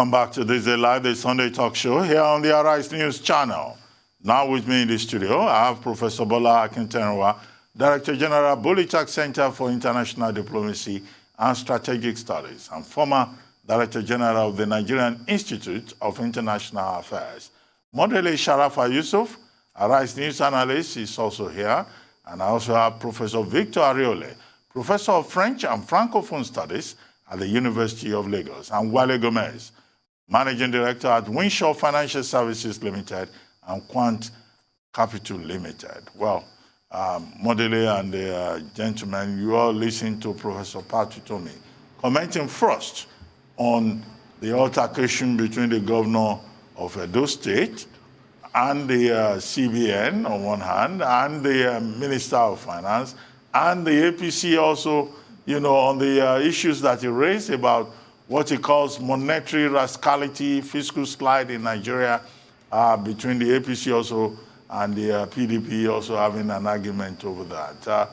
Welcome back to This Day Live, the Sunday talk show here on the Arise News channel. Now with me in the studio, I have Professor Bola Akintenwa, Director General, Bolichak Center for International Diplomacy and Strategic Studies, and former Director General of the Nigerian Institute of International Affairs. Modele Sharafa Yusuf, Arise News analyst, is also here. And I also have Professor Victor Ariole, Professor of French and Francophone Studies at the University of Lagos, and Wale Gomez, Managing Director at Winshaw Financial Services Limited and Quant Capital Limited. Well, Modele and the gentlemen, you all listen to Professor Patutomi commenting first on the altercation between the Governor of Edo State and the CBN on one hand, and the Minister of Finance, and the APC also, on the issues that he raised about what he calls monetary rascality, fiscal slide in Nigeria, between the APC also and the PDP also having an argument over that.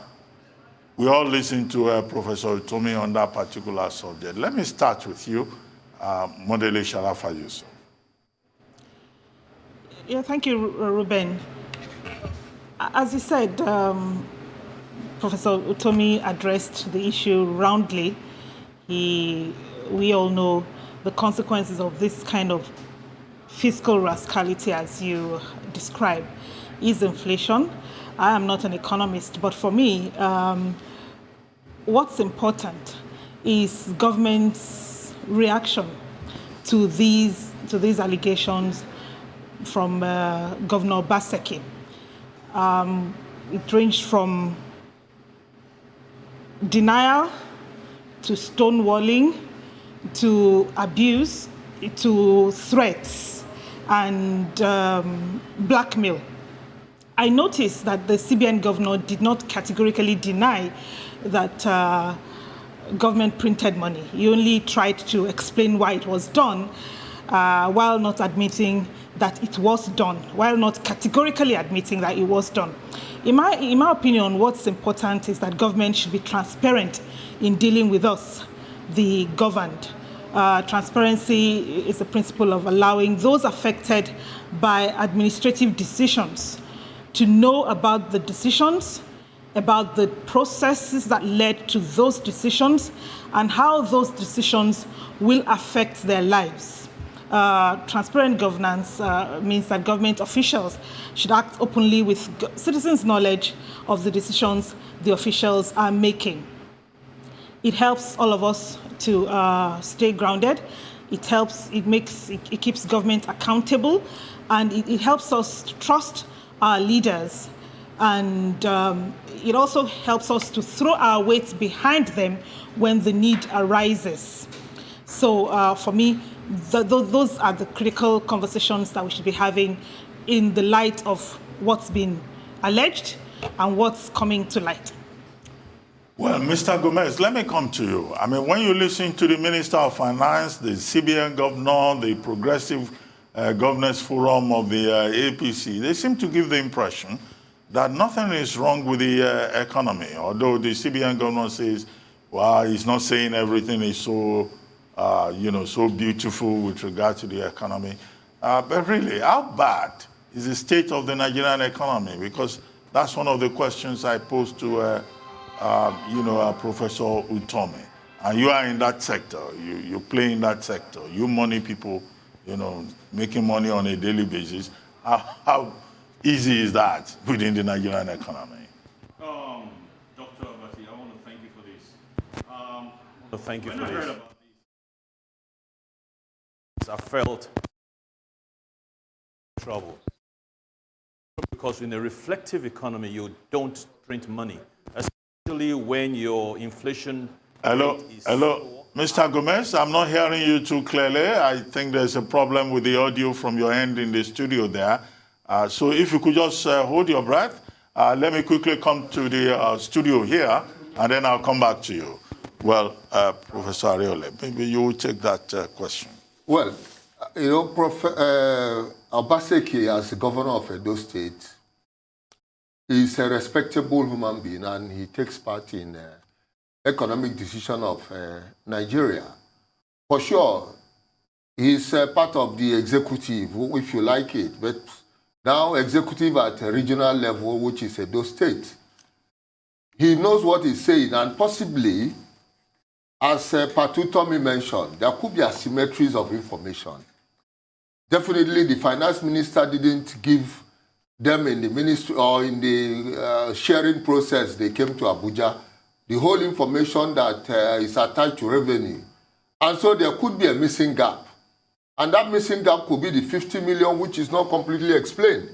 We all listened to Professor Tomi on that particular subject. Let me start with you, Modele Sharafa Yusuf. Yeah, thank you, Ruben. As you said, Professor Utomi addressed the issue roundly. We all know the consequences of this kind of fiscal rascality, as you describe, is inflation. I am not an economist, but for me, what's important is government's reaction to these allegations from Governor Baseki. It ranged from denial to stonewalling to abuse to threats and blackmail. I noticed that the CBN governor did not categorically deny that government printed money. He only tried to explain why it was done, while not admitting that it was done, while not categorically admitting that it was done. In my opinion, what's important is that government should be transparent in dealing with us, the governed. Transparency is the principle of allowing those affected by administrative decisions to know about the decisions, about the processes that led to those decisions, and how those decisions will affect their lives. Transparent governance means that government officials should act openly with citizens' knowledge of the decisions the officials are making. It helps all of us to stay grounded. It keeps government accountable, and it helps us to trust our leaders. And it also helps us to throw our weight behind them when the need arises. So for me, those are the critical conversations that we should be having in the light of what's been alleged and what's coming to light. Well, Mr. Gomez, let me come to you. I mean, when you listen to the Minister of Finance, the CBN governor, the Progressive Governors Forum of the APC, they seem to give the impression that nothing is wrong with the economy, although the CBN governor says, well, he's not saying everything is so so beautiful with regard to the economy. But really, how bad is the state of the Nigerian economy? Because that's one of the questions I posed to, Professor Utomi. And you are in that sector. You play in that sector. You money people, making money on a daily basis. How easy is that within the Nigerian economy? Dr. Abati, I want to thank you for this. Thank you for this. I felt trouble because in a reflective economy you don't print money, especially when your inflation rate is hello, Mr. Gomez. I'm not hearing you too clearly. I think there's a problem with the audio from your end in the studio there. So if you could just hold your breath, let me quickly come to the studio here, and then I'll come back to you. Well, Professor Ariole, maybe you will take that question. Well, Obaseki, as the governor of Edo State, is a respectable human being, and he takes part in economic decision of Nigeria. For sure, He's part of the executive, if you like it, but now executive at a regional level, which is Edo State. He knows what he's saying, and possibly, as Patu Tommy mentioned, there could be asymmetries of information. Definitely, the finance minister didn't give them in the ministry or in the sharing process. They came to Abuja, the whole information that is attached to revenue. And so there could be a missing gap. And that missing gap could be the 50 million, which is not completely explained.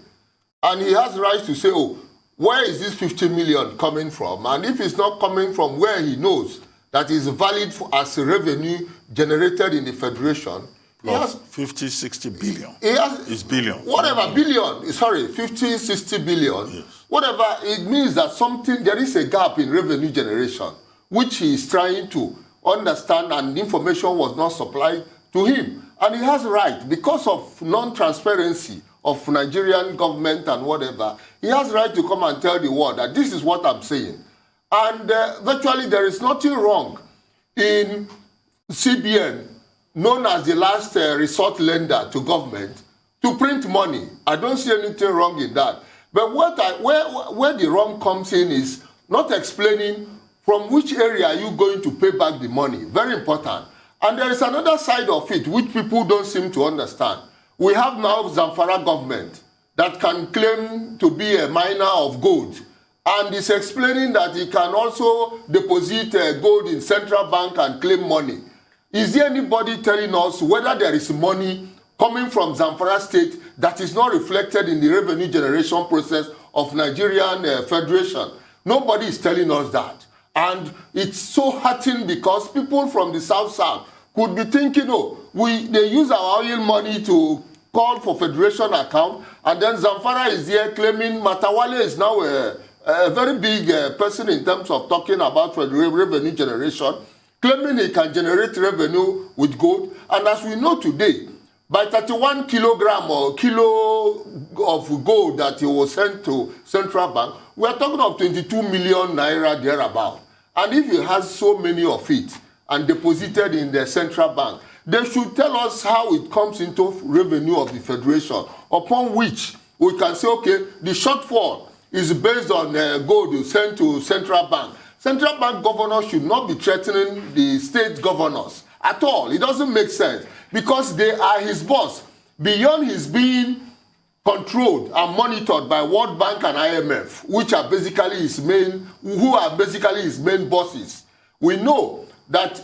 And he has rights to say, oh, where is this 50 million coming from? And if it's not coming from where he knows that is valid as a revenue generated in the Federation, he has 50, 60 billion. It's billion. Whatever billion, sorry, 50, 60 billion. Yes. Whatever, it means that there is a gap in revenue generation, which he is trying to understand, and information was not supplied to him. And he has right, because of non-transparency of Nigerian government and whatever, he has right to come and tell the world that this is what I'm saying. And virtually there is nothing wrong in CBN, known as the last resort lender to government, to print money. I don't see anything wrong in that. But where the wrong comes in is not explaining from which area are you going to pay back the money. Very important. And there is another side of it which people don't seem to understand. We have now Zamfara government that can claim to be a miner of gold, and is explaining that he can also deposit gold in central bank and claim money. Is there anybody telling us whether there is money coming from Zamfara State that is not reflected in the revenue generation process of Nigerian Federation? Nobody is telling us that. And it's so hurting because people from the South could be thinking, oh, they use our oil money to call for Federation account, and then Zamfara is here claiming Matawale is now a very big person in terms of talking about revenue generation, claiming he can generate revenue with gold. And as we know today, by 31 kilogram or kilo of gold that he was sent to central bank, we are talking of 22 million naira thereabout. And if he has so many of it and deposited in the central bank, they should tell us how it comes into revenue of the Federation, upon which we can say, okay, the shortfall is based on gold sent to central bank. Central bank governors should not be threatening the state governors at all. It doesn't make sense because they are his boss. Beyond his being controlled and monitored by World Bank and IMF, which are basically his main bosses, we know that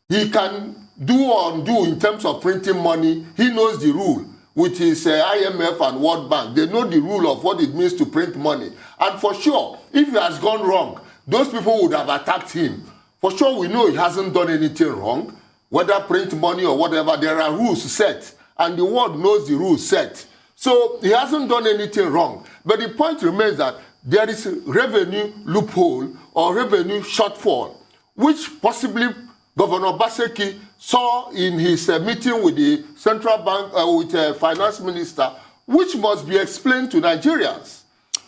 he can do or undo in terms of printing money. He knows the rule with his IMF and World Bank. They know the rule of what it means to print money. And for sure, if he has gone wrong, those people would have attacked him. For sure, we know he hasn't done anything wrong, whether print money or whatever. There are rules set, and the world knows the rules set. So he hasn't done anything wrong. But the point remains that there is a revenue loophole or revenue shortfall, which possibly Governor Baseki saw in his meeting with the central bank, with the finance minister, which must be explained to Nigerians.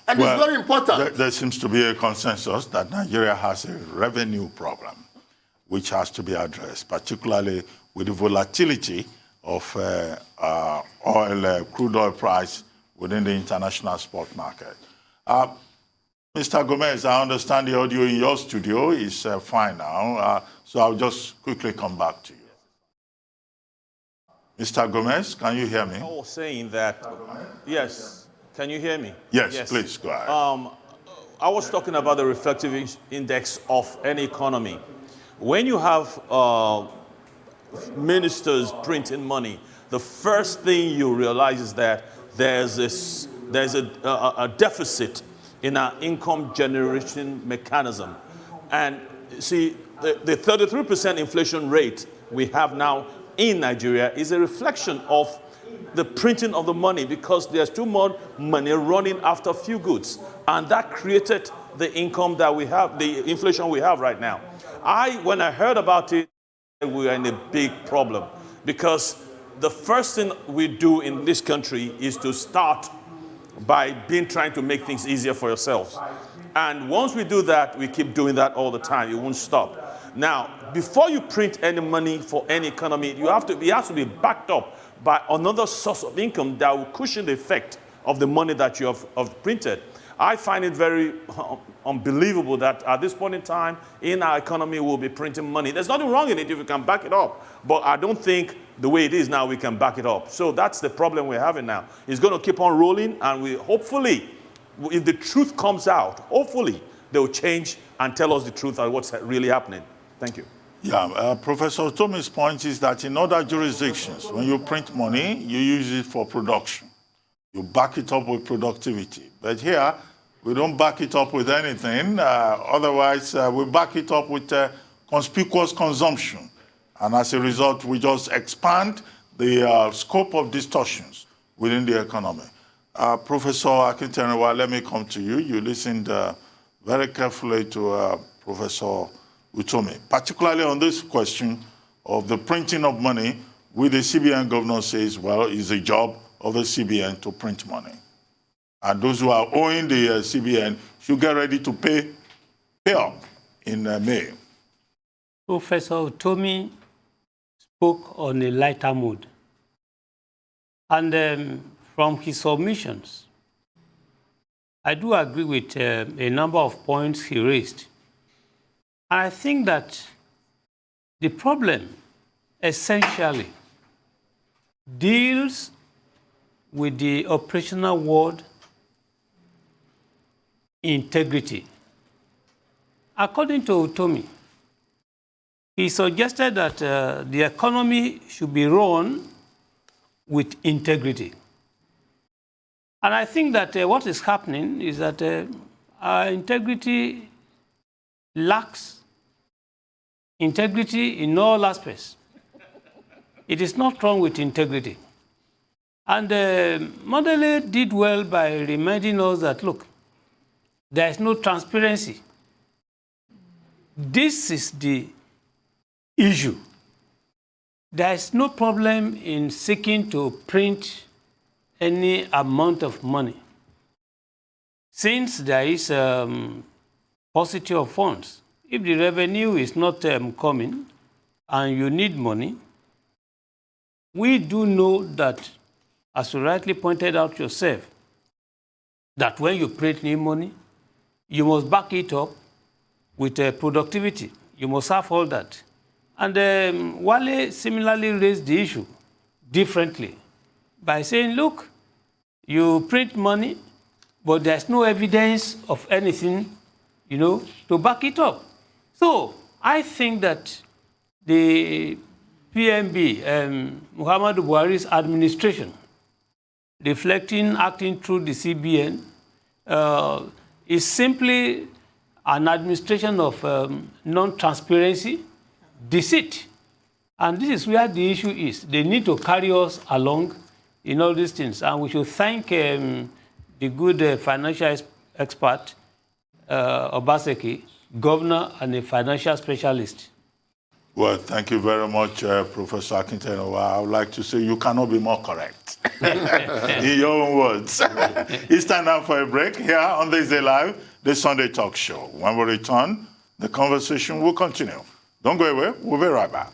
And it's very important. There seems to be a consensus that Nigeria has a revenue problem, which has to be addressed, particularly with the volatility of crude oil price within the international spot market. Mr. Gomez, I understand the audio in your studio is fine now, so I'll just quickly come back to you. Mr. Gomez, can you hear me? I was saying that, yes, can you hear me? Yes, please, go ahead. I was talking about the reflective index of any economy. When you have ministers printing money, the first thing you realize is that there's a deficit in our income generation mechanism. And see, the 33% inflation rate we have now in Nigeria is a reflection of the printing of the money, because there's too much money running after a few goods. And that created the income that we have, the inflation we have right now. When I heard about it, we are in a big problem, because the first thing we do in this country is to start by trying to make things easier for yourselves. And once we do that, we keep doing that all the time. It won't stop. Now, before you print any money for any economy, it has to be backed up by another source of income that will cushion the effect of the money that you have printed. I find it very unbelievable that at this point in time in our economy we'll be printing money. There's nothing wrong in it if we can back it up, but I don't think the way it is now we can back it up. So that's the problem we're having now. It's going to keep on rolling, and we hopefully, if the truth comes out, hopefully they'll change and tell us the truth of what's really happening. Thank you. Yeah, Professor Tomi's point is that in other jurisdictions, when you print money, you use it for production. You back it up with productivity. But here, we don't back it up with anything. Otherwise, we back it up with conspicuous consumption. And as a result, we just expand the scope of distortions within the economy. Professor Akintenewa, let me come to you. You listened very carefully to Professor Utomi, particularly on this question of the printing of money, which the CBN governor says, well, it's a job of the CBN to print money. And those who are owing the CBN should get ready to pay up in May. Professor Utomi spoke on a lighter mood. And from his submissions, I do agree with a number of points he raised. And I think that the problem essentially deals with the operational word integrity. According to Utomi, he suggested that the economy should be run with integrity. And I think that what is happening is that our integrity lacks integrity in all aspects. It is not wrong with integrity. And Mandela did well by reminding us that, look, there is no transparency. This is the issue. There is no problem in seeking to print any amount of money. Since there is paucity of funds, if the revenue is not coming and you need money, we do know that, as you rightly pointed out yourself, that when you print new money, you must back it up with productivity. You must have all that. And Wale similarly raised the issue differently by saying, look, you print money, but there's no evidence of anything, to back it up. So I think that the PMB, Muhammadu Buhari's administration, acting through the CBN, is simply an administration of non-transparency, deceit. And this is where the issue is. They need to carry us along in all these things. And we should thank the good financial expert, Obaseki, governor and a financial specialist. Well, thank you very much, Professor Akintenewa. I would like to say you cannot be more correct. In your own words. It's time now for a break here on This Day Live, the Sunday talk show. When we return, the conversation will continue. Don't go away. We'll be right back.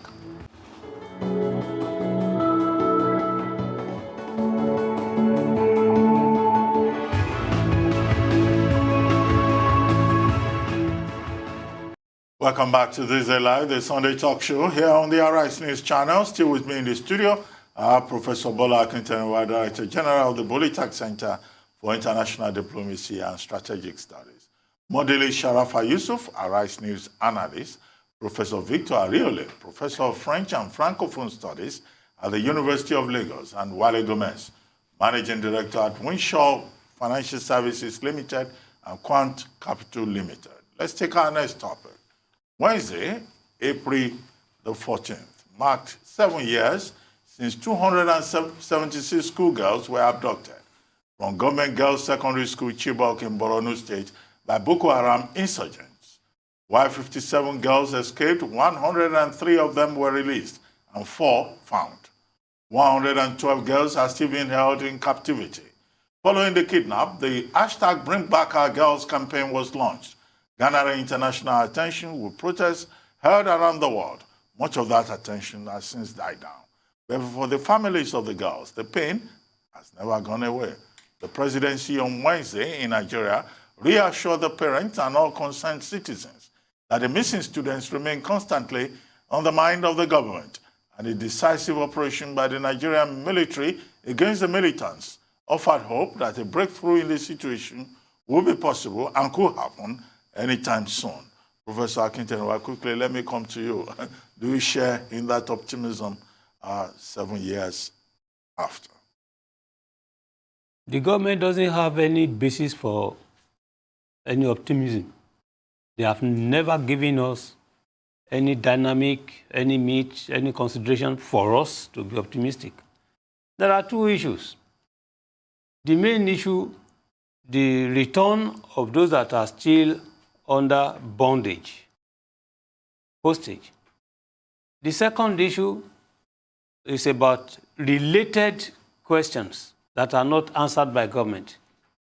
Welcome back to This Day Live, the Sunday talk show here on the Arise News channel. Still with me in the studio, Professor Bola Akintenewa, Director General of the Bolitag Center for International Diplomacy and Strategic Studies. Modeli Sharafa Yusuf, Arise News analyst. Professor Victor Ariole, Professor of French and Francophone Studies at the University of Lagos, and Wale Gomez, Managing Director at Winshaw Financial Services Limited and Quant Capital Limited. Let's take our next topic. Wednesday, April the 14th, marked 7 years since 276 schoolgirls were abducted from Government Girls Secondary School Chibok in Borno State by Boko Haram insurgents. While 57 girls escaped, 103 of them were released and 4 found. 112 girls are still being held in captivity. Following the kidnap, the #BringBackOurGirls campaign was launched, garnering international attention with protests heard around the world. Much of that attention has since died down. But for the families of the girls, the pain has never gone away. The presidency on Wednesday in Nigeria reassured the parents and all concerned citizens that the missing students remain constantly on the mind of the government, and a decisive operation by the Nigerian military against the militants offered hope that a breakthrough in the situation will be possible and could happen anytime soon. Professor Akintenwa, quickly, let me come to you. Do you share in that optimism 7 years after? The government doesn't have any basis for any optimism. They have never given us any dynamic, any meat, any consideration for us to be optimistic. There are two issues. The main issue, the return of those that are still under bondage, hostage. The second issue is about related questions that are not answered by government,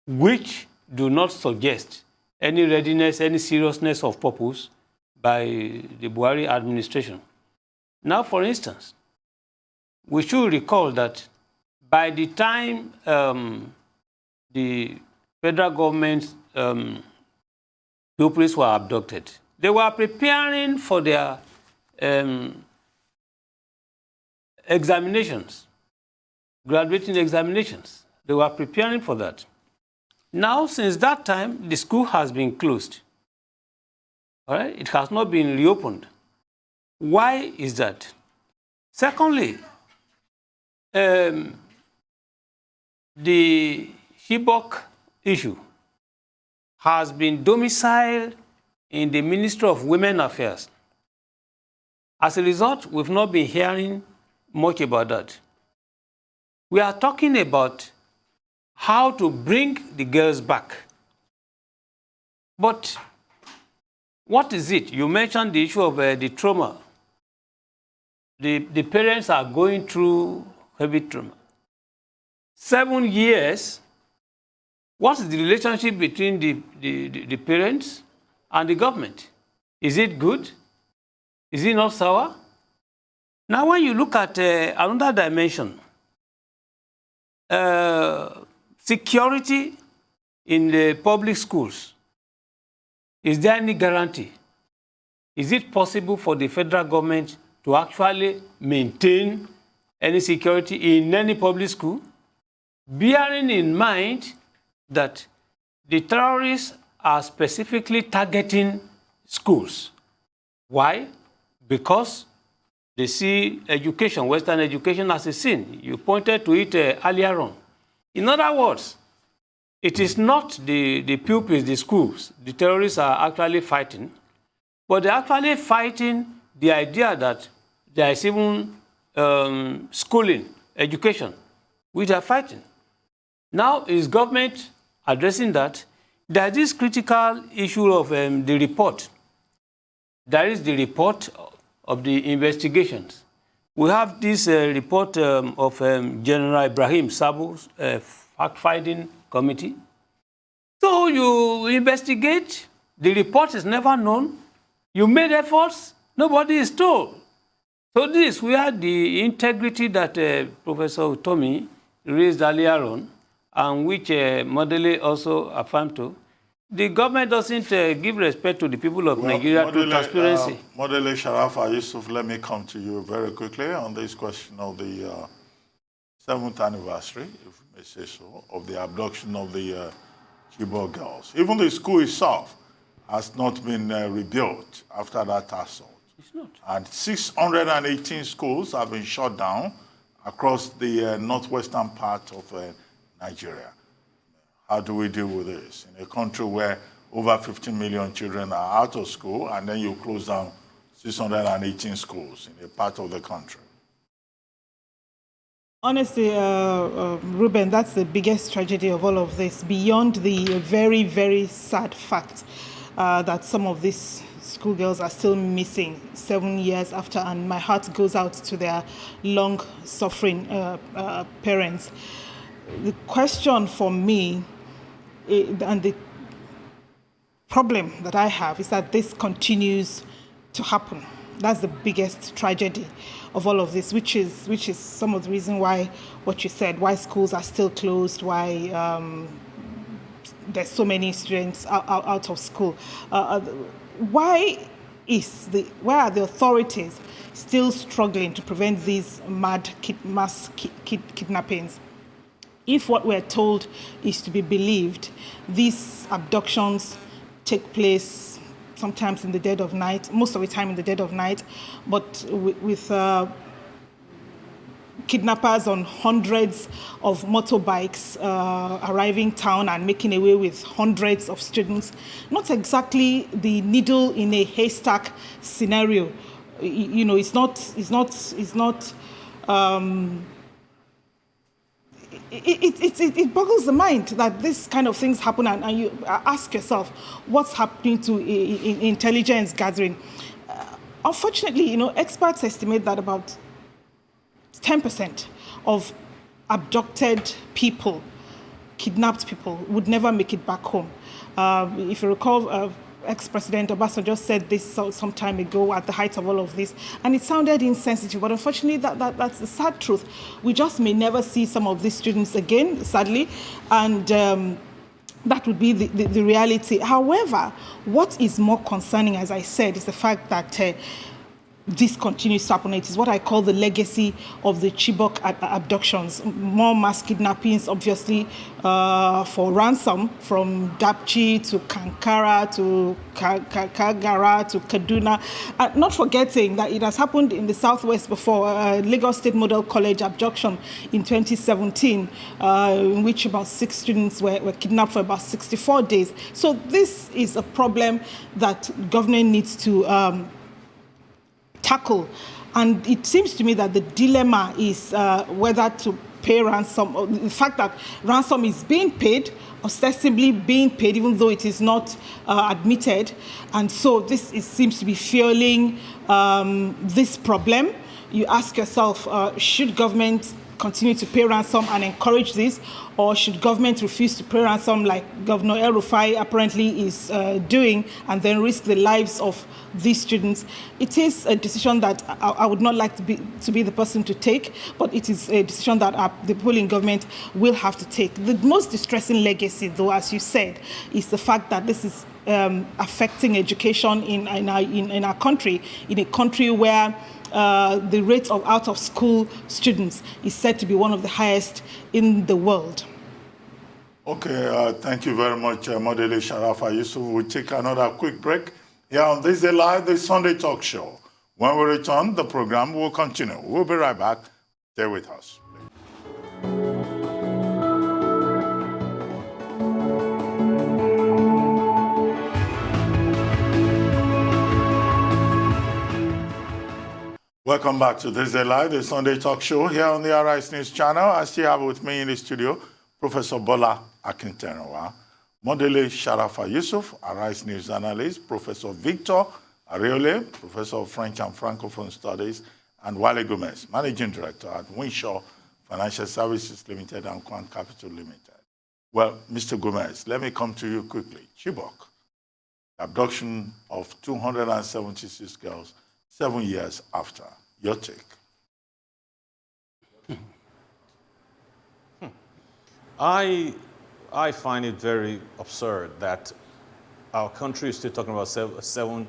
which do not suggest any readiness, any seriousness of purpose by the Buhari administration. Now, for instance, we should recall that by the time the federal government's pupils were abducted, they were preparing for their examinations, graduating examinations. They were preparing for that. Now, since that time, the school has been closed. All right? It has not been reopened. Why is that? Secondly, the Chibok issue has been domiciled in the Ministry of Women Affairs. As a result, we've not been hearing much about that. We are talking about how to bring the girls back. But what is it? You mentioned the issue of the trauma. The parents are going through heavy trauma. 7 years, what is the relationship between the parents and the government? Is it good? Is it not sour? Now, when you look at another dimension, security in the public schools, is there any guarantee? Is it possible for the federal government to actually maintain any security in any public school, bearing in mind that the terrorists are specifically targeting schools? Why? Because they see education, Western education, as a sin. You pointed to it earlier on. In other words, it is not the pupils, the schools, the terrorists are actually fighting, but they're actually fighting the idea that there is even schooling, education, which are fighting. Now, is government addressing that? There is this critical issue of the report. There is the report of the investigations. We have this report of General Ibrahim Sabu's fact-finding committee. So you investigate, the report is never known, you made efforts, nobody is told. So this is where the integrity that Professor Utomi raised earlier on, and which Modele also affirmed to, the government doesn't give respect to the people of Nigeria to transparency. Modele Sharafa Yusuf, let me come to you very quickly on this question of the 7th anniversary, if we may say so, of the abduction of the Chibok girls. Even the school itself has not been rebuilt after that assault. It's not. And 618 schools have been shut down across the northwestern part of Nigeria. How do we deal with this? In a country where over 15 million children are out of school, and then you close down 618 schools in a part of the country. Honestly, Ruben, that's the biggest tragedy of all of this, beyond the very, very sad fact that some of these schoolgirls are still missing 7 years after, and my heart goes out to their long-suffering parents. The question for me, and the problem that I have, is that this continues to happen. That's the biggest tragedy of all of this, which is some of the reason why what you said, why schools are still closed, why there's so many students out of school. Why are the authorities still struggling to prevent these mass kidnappings? If what we're told is to be believed, these abductions take place sometimes in the dead of night, most of the time in the dead of night, but with kidnappers on hundreds of motorbikes arriving town and making away with hundreds of students. Not exactly the needle in a haystack scenario. You know, it boggles the mind that this kind of things happen, and you ask yourself, what's happening to intelligence gathering? Unfortunately, you know, experts estimate that about 10% of abducted people, kidnapped people, would never make it back home. If you recall, ex-President Obasanjo said this some time ago at the height of all of this, and it sounded insensitive, but unfortunately that's the sad truth. We just may never see some of these students again, sadly, and that would be the reality. However, what is more concerning, as I said, is the fact that this continues to happen. It is what I call the legacy of the Chibok abductions. More mass kidnappings, obviously, for ransom, from Dapchi to Kankara to Kagara to Kaduna. Not forgetting that it has happened in the southwest before, Lagos State Model College abduction in 2017, in which about 6 students were kidnapped for about 64 days. So this is a problem that government needs to tackle, and it seems to me that the dilemma is whether to pay ransom, or the fact that ransom is being paid, ostensibly being paid, even though it is not admitted, and so this seems to be fueling this problem. You ask yourself, should government continue to pay ransom and encourage this, or should government refuse to pay ransom like Governor El-Rufai apparently is doing, and then risk the lives of these students? It is a decision that I would not like to be the person to take, but it is a decision that the people in government will have to take. The most distressing legacy, though, as you said, is the fact that this is affecting education in our country, in a country where the rate of out-of-school students is said to be one of the highest in the world. Okay, thank you very much, Modele Sharafa Yusuf. We'll take another quick break here on This Day Live, the Sunday talk show. When we return, the program will continue. We'll be right back. Stay with us. Welcome back to This Day Live, the Sunday talk show here on the Arise News channel. I still have with me in the studio Professor Bola Akinterenwa, Modele Sharafa Yusuf, Arise News analyst, Professor Victor Areole, Professor of French and Francophone Studies, and Wale Gomez, Managing Director at Winshaw Financial Services Limited and Quant Capital Limited. Well, Mr. Gomez, let me come to you quickly. Chibok, abduction of 276 girls 7 years after. Your take. I find it very absurd that our country is still talking about seven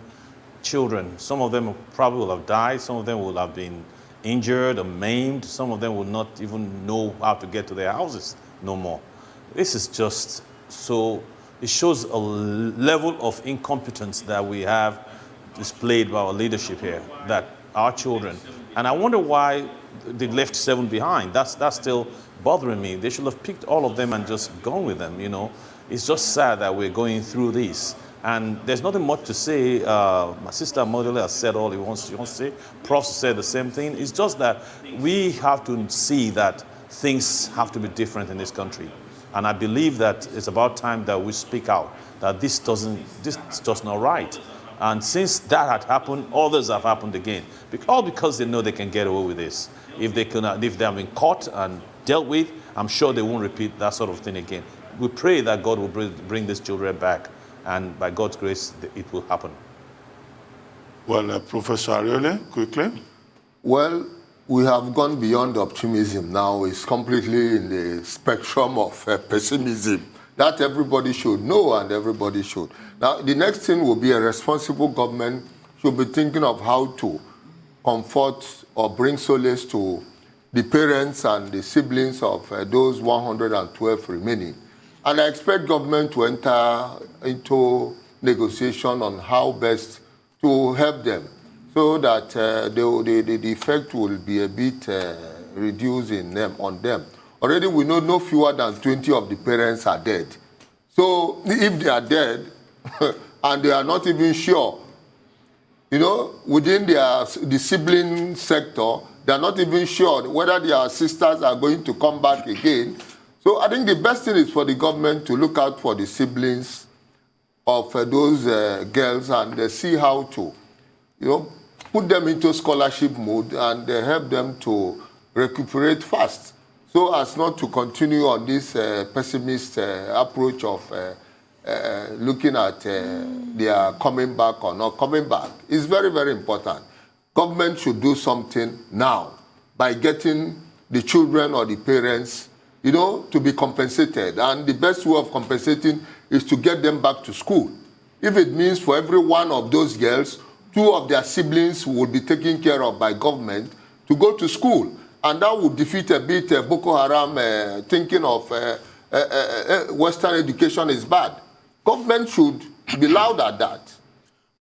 children. Some of them probably will have died. Some of them will have been injured or maimed. Some of them will not even know how to get to their houses no more. This is just so, it shows a level of incompetence that we have displayed by our leadership here, that our children, and I wonder why they left 7 behind. That's still bothering me. They should have picked all of them and just gone with them, you know. It's just sad that we're going through this. And there's nothing much to say. My sister Modele has said all she wants to say. Prof said the same thing. It's just that we have to see that things have to be different in this country. And I believe that it's about time that we speak out, that this is just not right. And since that had happened, others have happened again. All because they know they can get away with this. If they have been caught and dealt with, I'm sure they won't repeat that sort of thing again. We pray that God will bring these children back, and by God's grace, it will happen. Well, Professor Ariole, quickly. Well, we have gone beyond optimism now. It's completely in the spectrum of pessimism. That everybody should know and everybody should. Now, the next thing will be a responsible government should be thinking of how to comfort or bring solace to the parents and the siblings of those 112 remaining. And I expect government to enter into negotiation on how best to help them so that the effect will be a bit reduced on them. Already we know no fewer than 20 of the parents are dead. So if they are dead and they are not even sure, you know, within the sibling sector, they are not even sure whether their sisters are going to come back again. So I think the best thing is for the government to look out for the siblings of those girls and see how to, you know, put them into scholarship mode and help them to recuperate fast, so as not to continue on this pessimist approach of looking at their coming back or not coming back. It's very, very important. Government should do something now by getting the children or the parents, you know, to be compensated. And the best way of compensating is to get them back to school. If it means for every one of those girls, 2 of their siblings will be taken care of by government to go to school. And that would defeat a bit Boko Haram thinking of Western education is bad. Government should be loud at that.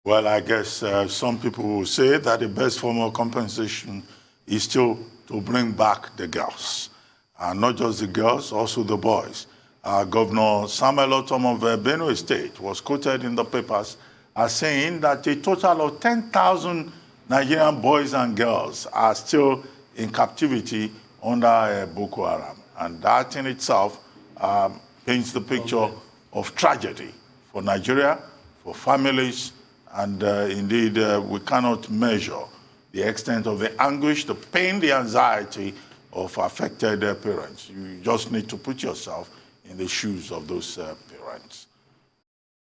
Well, I guess some people will say that the best form of compensation is still to bring back the girls. Not just the girls, also the boys. Governor Samuel Otom of Borno State was quoted in the papers as saying that a total of 10,000 Nigerian boys and girls are still in captivity under Boko Haram. And that in itself paints the picture of tragedy for Nigeria, for families, and indeed we cannot measure the extent of the anguish, the pain, the anxiety of affected parents. You just need to put yourself in the shoes of those parents.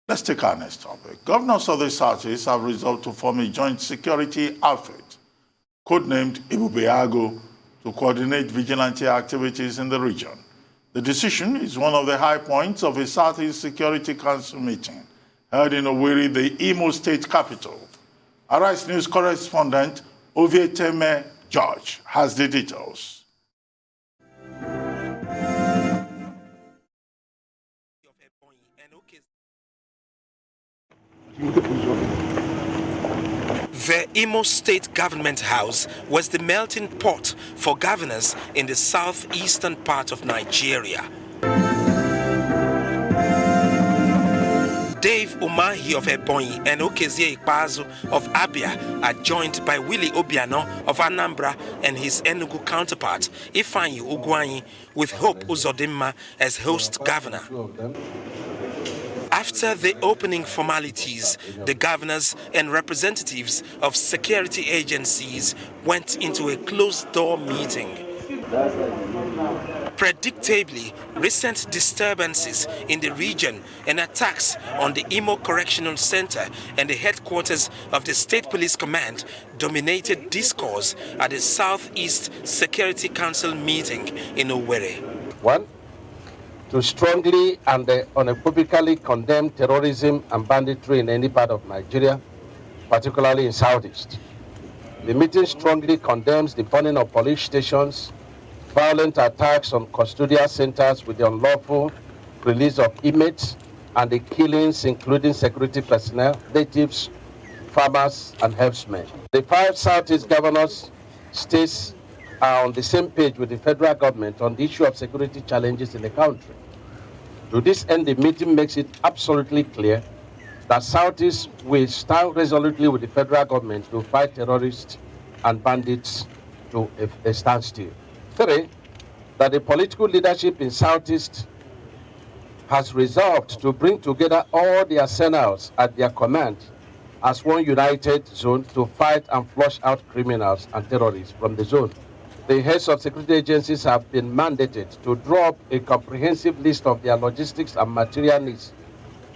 Let's take our next topic. Governors of the Southeast have resolved to form a joint security outfit, codenamed Ebubeagu, to coordinate vigilante activities in the region. The decision is one of the high points of a Southeast Security Council meeting held in Owerri, the Imo State capital. Arise News correspondent Ovieteme George has the details. The Imo State Government House was the melting pot for governors in the southeastern part of Nigeria. Dave Umahi of Ebonyi and Okezie Ikpazu of Abia are joined by Willie Obiano of Anambra and his Enugu counterpart, Ifeanyi Ugwanyi, with Hope Uzodimma as host governor. After the opening formalities, the governors and representatives of security agencies went into a closed-door meeting. Predictably, recent disturbances in the region and attacks on the Imo Correctional Center and the headquarters of the State Police Command dominated discourse at the Southeast Security Council meeting in Owerri. 1. To strongly and unequivocally condemn terrorism and banditry in any part of Nigeria, particularly in Southeast. The meeting strongly condemns the burning of police stations, violent attacks on custodial centers with the unlawful release of inmates, and the killings including security personnel, natives, farmers, and herdsmen. The 5 Southeast governors states are on the same page with the federal government on the issue of security challenges in the country. To this end, the meeting makes it absolutely clear that Southeast will stand resolutely with the federal government to fight terrorists and bandits to a standstill. 3, that the political leadership in Southeast has resolved to bring together all the arsenals at their command as one united zone to fight and flush out criminals and terrorists from the zone. The heads of security agencies have been mandated to draw up a comprehensive list of their logistics and material needs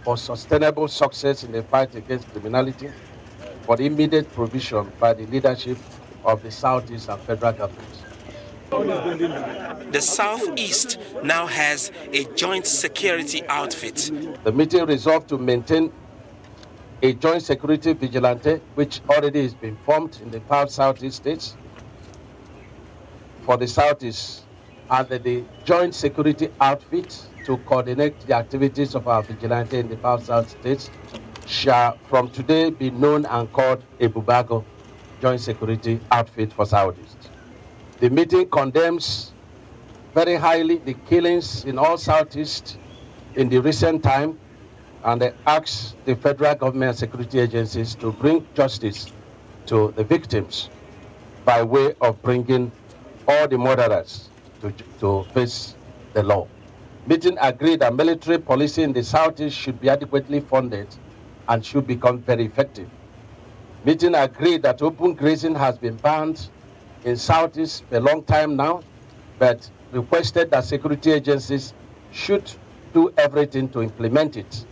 for sustainable success in the fight against criminality. for immediate provision by the leadership of the Southeast and federal governments. The Southeast now has a joint security outfit. The meeting resolved to maintain a joint security vigilante, which already has been formed in the 5 Southeast states for the Southeast, and the joint security outfit to coordinate the activities of our vigilante in the 5 South states shall from today be known and called Ebubeagu Joint Security Outfit for Southeast. The meeting condemns very highly the killings in all Southeast in the recent time, and asks the federal government and security agencies to bring justice to the victims by way of bringing all the murderers to face the law. Meeting agreed that military policing in the Southeast should be adequately funded and should become very effective. Meeting agreed that open grazing has been banned in Southeast for a long time now, but requested that security agencies should do everything to implement it.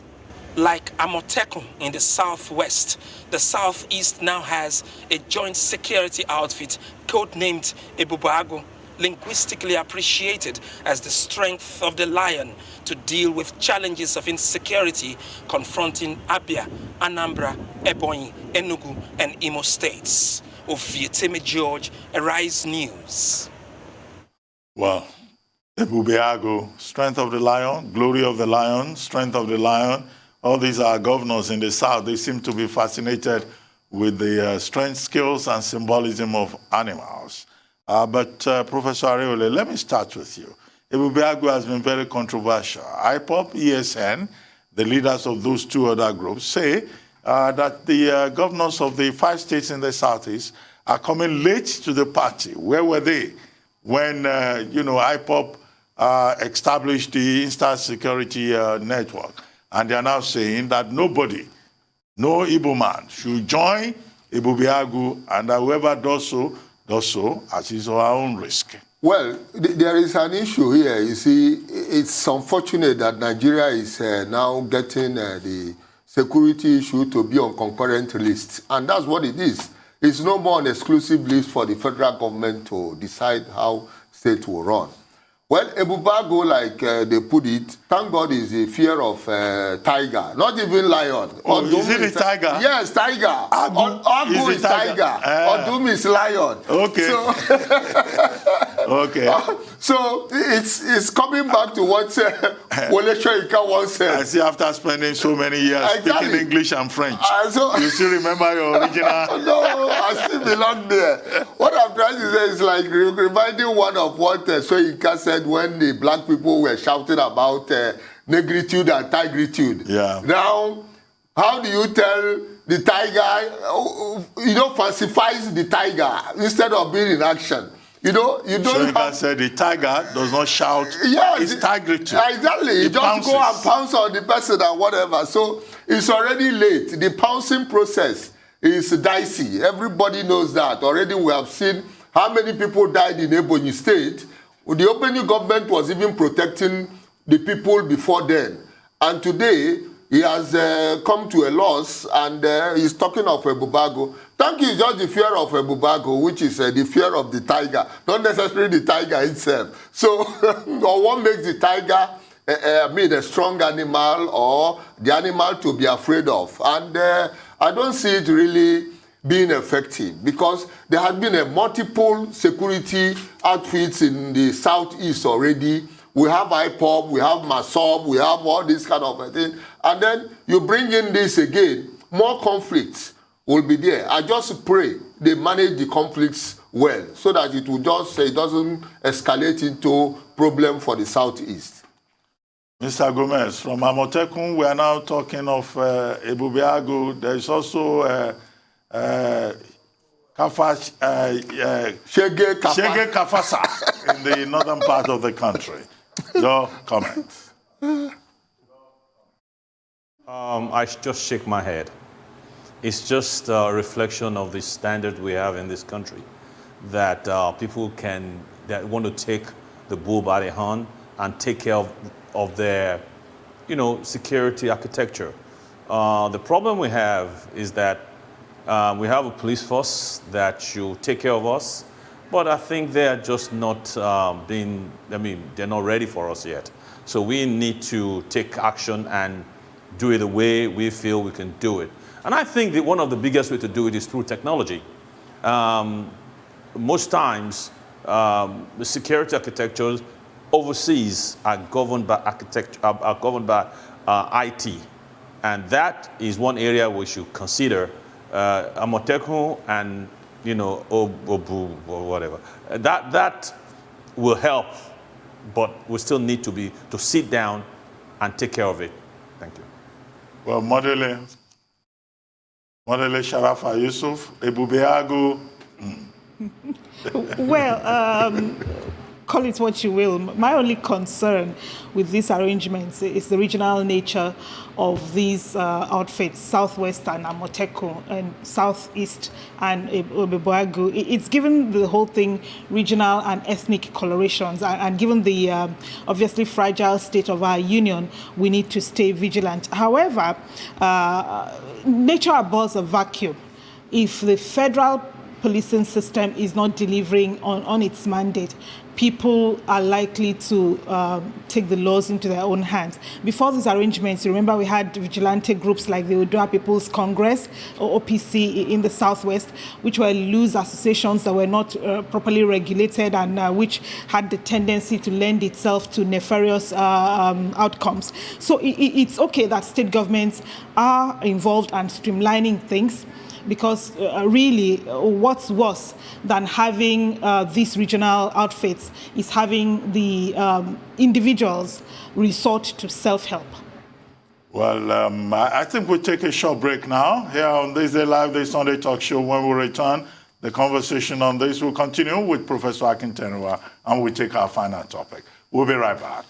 Like Amotekun in the Southwest, the Southeast now has a joint security outfit codenamed Ebubeagu, linguistically appreciated as the strength of the lion to deal with challenges of insecurity confronting Abia, Anambra, Ebonyi, Enugu, and Imo States. Ofieteme George, Arise News. Well, Ebubeagu, strength of the lion, glory of the lion, strength of the lion. All these are governors in the South. They seem to be fascinated with the strength, skills, and symbolism of animals. Professor Areole, let me start with you. Ebubeagu has been very controversial. IPOP, ESN, the leaders of those 2 other groups, say that the governors of the 5 states in the Southeast are coming late to the party. Where were they when, IPOP established the Instant Security Network? And they are now saying that nobody, no Igbo man, should join Ebubeagu, and that whoever does so at his or her own risk. Well, there is an issue here. You see, it's unfortunate that Nigeria is now getting the security issue to be on concurrent lists. And that's what it is. It's no more an exclusive list for the federal government to decide how state will run. Well, Ebubeagu, like they put it, thank God is a fear of tiger, not even lion. Oh, is it a tiger? Yes, tiger. Agu is tiger. Odum is lion. Okay. So, okay. So it's coming back to what Wole Soyinka once said. I see after spending so many years speaking English and French, you still remember your original? No, I still belong there. What I'm trying to say is like reminding one of what Soyinka said when the black people were shouting about negritude and tigritude. Yeah. Now, how do you tell the tiger, falsifies the tiger instead of being in action? You don't Soyinka said the tiger does not shout, it's tigritude. Exactly. It just go and pounce on the person and whatever. So it's already late. The pouncing process is dicey. Everybody knows that. Already we have seen how many people died in Ebonyi State. The opening government was even protecting the people before then. And today, he has come to a loss, and he's talking of Ebubeagu. Thank you, just the fear of Ebubeagu, which is the fear of the tiger, not necessarily the tiger itself. So, or what makes the tiger, a strong animal, or the animal to be afraid of? And I don't see it really being effective, because there has been a multiple security outfits in the Southeast already. We have IPOP, we have MASOB, we have all this kind of thing. And then you bring in this again, more conflicts will be there. I just pray they manage the conflicts well, so that it doesn't escalate into problem for the Southeast. Mr. Gomez, from Amotekun, we are now talking of Ebubeagu. There is also Shege Kafasa in the northern part of the country. Your comments. I just shake my head. It's just a reflection of the standard we have in this country, that people that want to take the bull by the horn and take care of their, security architecture. The problem we have is that We have a police force that should take care of us, but I think they are just not they're not ready for us yet. So we need to take action and do it the way we feel we can do it. And I think that one of the biggest way to do it is through technology. Most times, the security architectures overseas are governed by IT, and that is one area we should consider. Amotekun and Obu or whatever. That will help, but we still need to sit down and take care of it. Thank you. Well, Modele Sharafa Yusuf, Ebubeagu. Well, call it what you will. My only concern with these arrangements is the regional nature of these outfits, Southwest and Amotekun, and Southeast and Ebubeagu. It's given the whole thing regional and ethnic colorations, and given the obviously fragile state of our union, we need to stay vigilant. However, nature abhors a vacuum. If the federal policing system is not delivering on its mandate, people are likely to take the laws into their own hands. Before these arrangements, you remember we had vigilante groups like the Odua People's Congress, or OPC, in the Southwest, which were loose associations that were not properly regulated and which had the tendency to lend itself to nefarious outcomes. So it's okay that state governments are involved and streamlining things, because really what's worse than having these regional outfits is having the individuals resort to self-help. Well, I think we'll take a short break now here on This Day Live, the Sunday Talk Show. When we return, the conversation on this will continue with Professor Akintenwa, and we'll take our final topic. We'll be right back.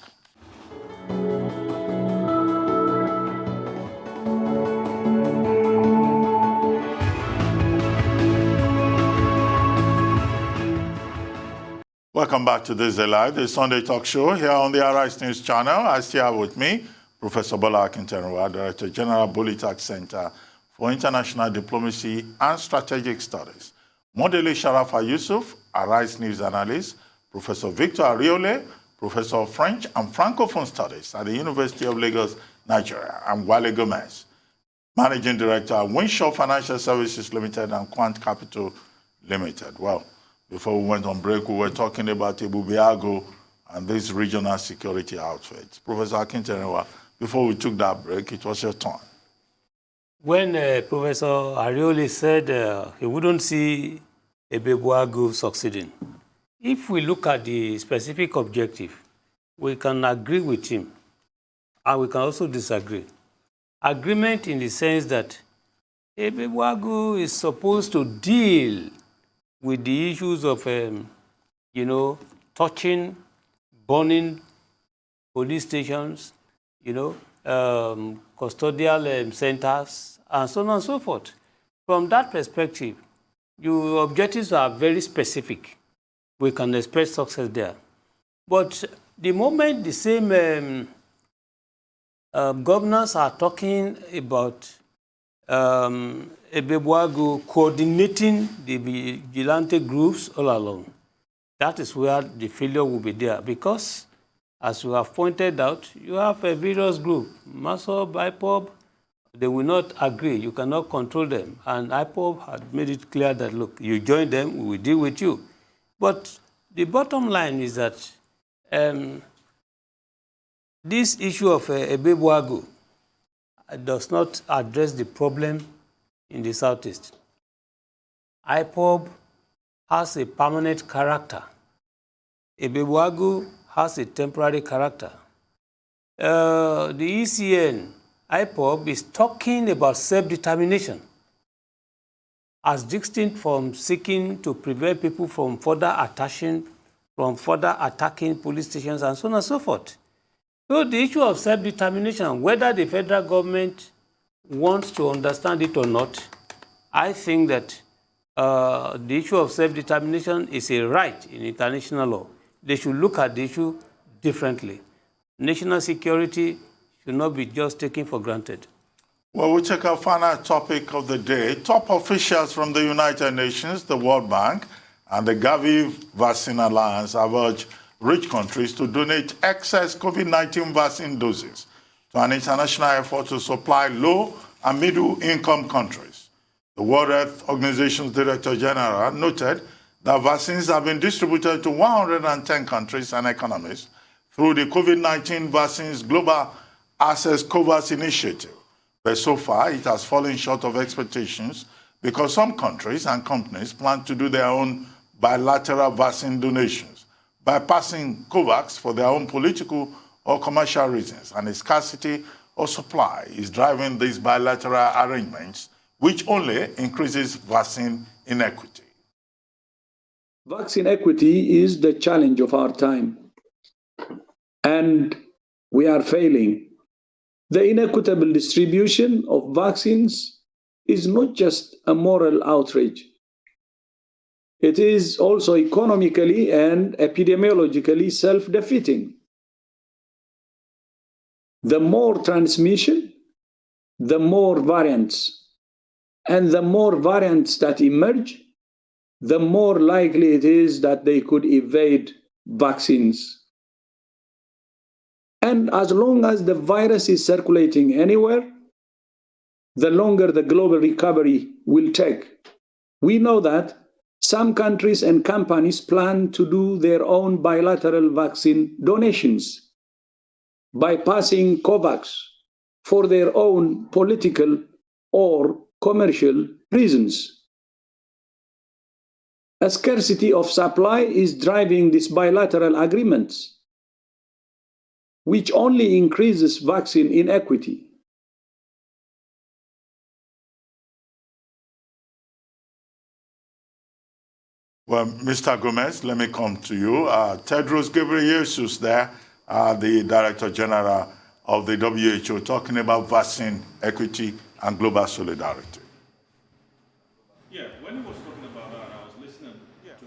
Welcome back to This Day Live, the Sunday Talk Show here on the Arise News Channel. I still have with me Professor Bola Akintenwa, Director General, Bolitac Center for International Diplomacy and Strategic Studies. Modele Sharafa Yusuf, Arise News Analyst, Professor Victor Ariole, Professor of French and Francophone Studies at the University of Lagos, Nigeria, and Wale Gomez, Managing Director at Winshaw Financial Services Limited and Quant Capital Limited. Well, before we went on break, we were talking about Ebubeagu and these regional security outfits. Professor Akintenwa, before we took that break, it was your turn. When Professor Arioli said he wouldn't see Ebubeagu succeeding, if we look at the specific objective, we can agree with him, and we can also disagree. Agreement in the sense that Ebubeagu is supposed to deal with the issues of, touching, burning police stations, custodial centers, and so on and so forth. From that perspective, your objectives are very specific. We can expect success there. But the moment the same governors are talking about Ebubeagu coordinating the vigilante groups all along, that is where the failure will be there. Because, as you have pointed out, you have a various group, MASOB, IPOB, they will not agree. You cannot control them. And IPOB had made it clear that, look, you join them, we will deal with you. But the bottom line is that this issue of Ebubeagu does not address the problem in the Southeast. IPOB has a permanent character. Ebubeagu has a temporary character. The ECN, IPOB, is talking about self-determination as distinct from seeking to prevent people from further attacking police stations and so on and so forth. So the issue of self-determination, whether the federal government wants to understand it or not, I think that the issue of self-determination is a right in international law. They should look at the issue differently. National security should not be just taken for granted. Well, we check our final topic of the day. Top officials from the United Nations, the World Bank, and the Gavi Vaccine Alliance have urged rich countries to donate excess COVID-19 vaccine doses to an international effort to supply low and middle-income countries. The World Health Organization's Director General noted that vaccines have been distributed to 110 countries and economies through the COVID-19 Vaccines Global Access COVAX initiative. But so far, it has fallen short of expectations because some countries and companies plan to do their own bilateral vaccine donations, bypassing COVAX for their own political or commercial reasons, and a scarcity of supply is driving these bilateral arrangements, which only increases vaccine inequity. Vaccine equity is the challenge of our time, and we are failing. The inequitable distribution of vaccines is not just a moral outrage. It is also economically and epidemiologically self-defeating. The more transmission, the more variants. And the more variants that emerge, the more likely it is that they could evade vaccines. And as long as the virus is circulating anywhere, the longer the global recovery will take. We know that some countries and companies plan to do their own bilateral vaccine donations, bypassing COVAX for their own political or commercial reasons. A scarcity of supply is driving these bilateral agreements, which only increases vaccine inequity. Well, Mr. Gomez, let me come to you. Tedros Ghebreyesus there, the Director General of the WHO, talking about vaccine equity and global solidarity. Yeah, when he was talking about that, I was listening.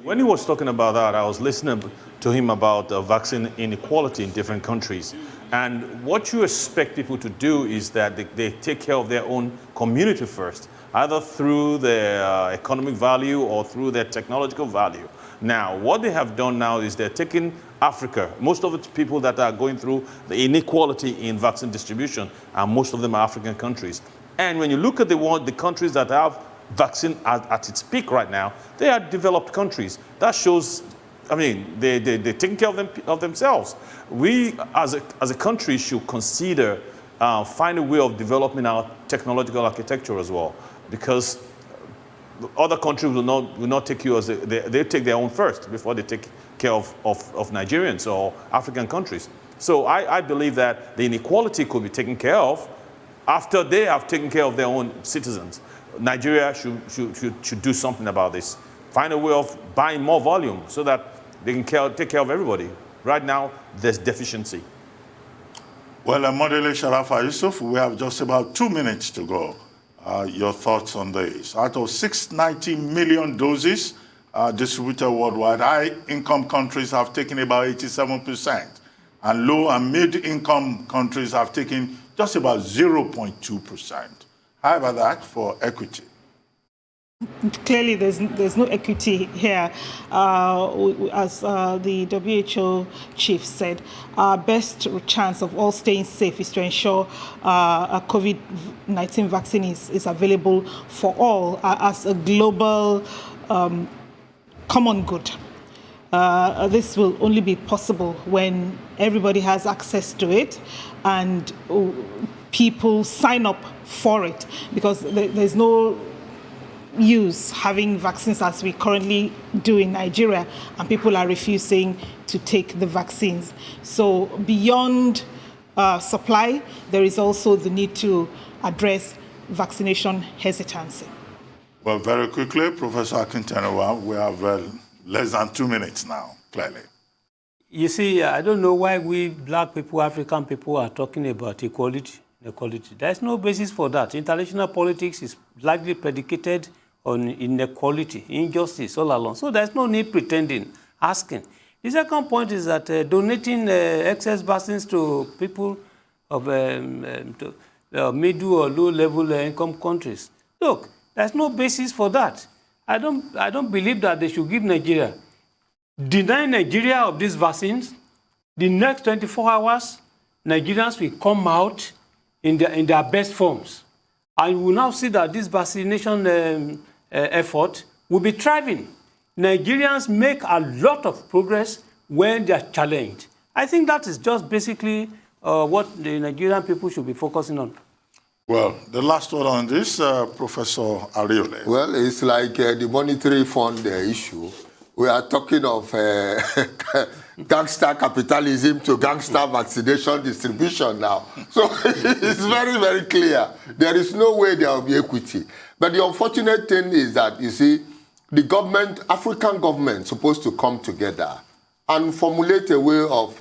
When he was talking about that, I was listening to him about vaccine inequality in different countries. And what you expect people to do is that they take care of their own community first, either through their economic value or through their technological value. Now, what they have done now is they're taking Africa. Most of the people that are going through the inequality in vaccine distribution, and most of them are African countries. And when you look at the countries that have vaccine at its peak right now, they are developed countries. That shows, I mean, they're taking care of themselves. We, as a country, should consider find a way of developing our technological architecture as well, because other countries will not take you as they take their own first before they take care of Nigerians or African countries. So I believe that the inequality could be taken care of after they have taken care of their own citizens. Nigeria should do something about this. Find a way of buying more volume so that they can take care of everybody. Right now, there's deficiency. Well, Modele Sharafa Yusuf, we have just about 2 minutes to go. Your thoughts on this? Out of 690 million doses distributed worldwide, high-income countries have taken about 87%, and low and mid-income countries have taken just about 0.2%. How about that for equity? Clearly, there's no equity here. As the WHO chief said, our best chance of all staying safe is to ensure a COVID-19 vaccine is available for all as a global common good. This will only be possible when everybody has access to it and people sign up for it, because there's no use having vaccines as we currently do in Nigeria, and people are refusing to take the vaccines. So beyond supply, there is also the need to address vaccination hesitancy. Well, very quickly, Professor Akintenewa, we have less than 2 minutes now, clearly. You see, I don't know why we black people, African people are talking about equality. There's no basis for that. International politics is largely predicated on inequality, injustice all along. So there's no need pretending, asking. The second point is that donating excess vaccines to people of middle or low-level income countries. Look, there's no basis for that. I don't believe that they should give Nigeria. Deny Nigeria of these vaccines, the next 24 hours, Nigerians will come out in their best forms. And we will now see that this vaccination effort will be thriving. Nigerians make a lot of progress when they are challenged. I think that is just basically what the Nigerian people should be focusing on. Well, the last word on this, Professor Ariole. Well, it's like the monetary fund issue. We are talking of gangster capitalism to gangster vaccination distribution now. So it's very, very clear. There is no way there will be equity. But the unfortunate thing is that, you see, the government, African government, supposed to come together and formulate a way of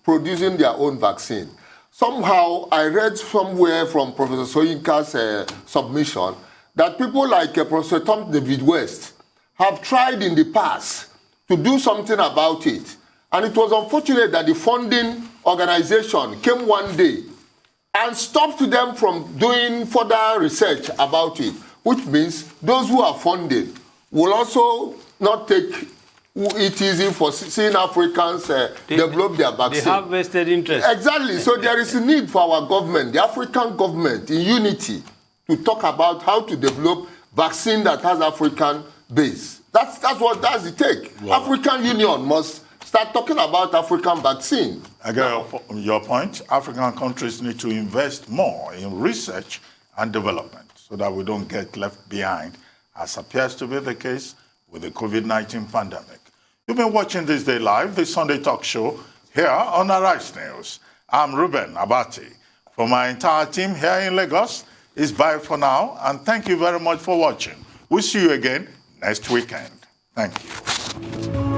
producing their own vaccine. Somehow, I read somewhere from Professor Soyinka's submission that people like Professor Tom David West have tried in the past to do something about it. And it was unfortunate that the funding organization came one day and stopped them from doing further research about it, which means those who are funded will also not take it easy for seeing Africans develop their vaccine. They have vested interest. Exactly. So there is a need for our government, the African government, in unity, to talk about how to develop vaccine that has African base. That's the take. Wow. African Union must start talking about African vaccine. I get your point. African countries need to invest more in research and development so that we don't get left behind, as appears to be the case with the COVID-19 pandemic. You've been watching This Day Live, the Sunday talk show here on Arise News. I'm Ruben Abati. For my entire team here in Lagos, it's bye for now, and thank you very much for watching. We'll see you again next weekend. Thank you.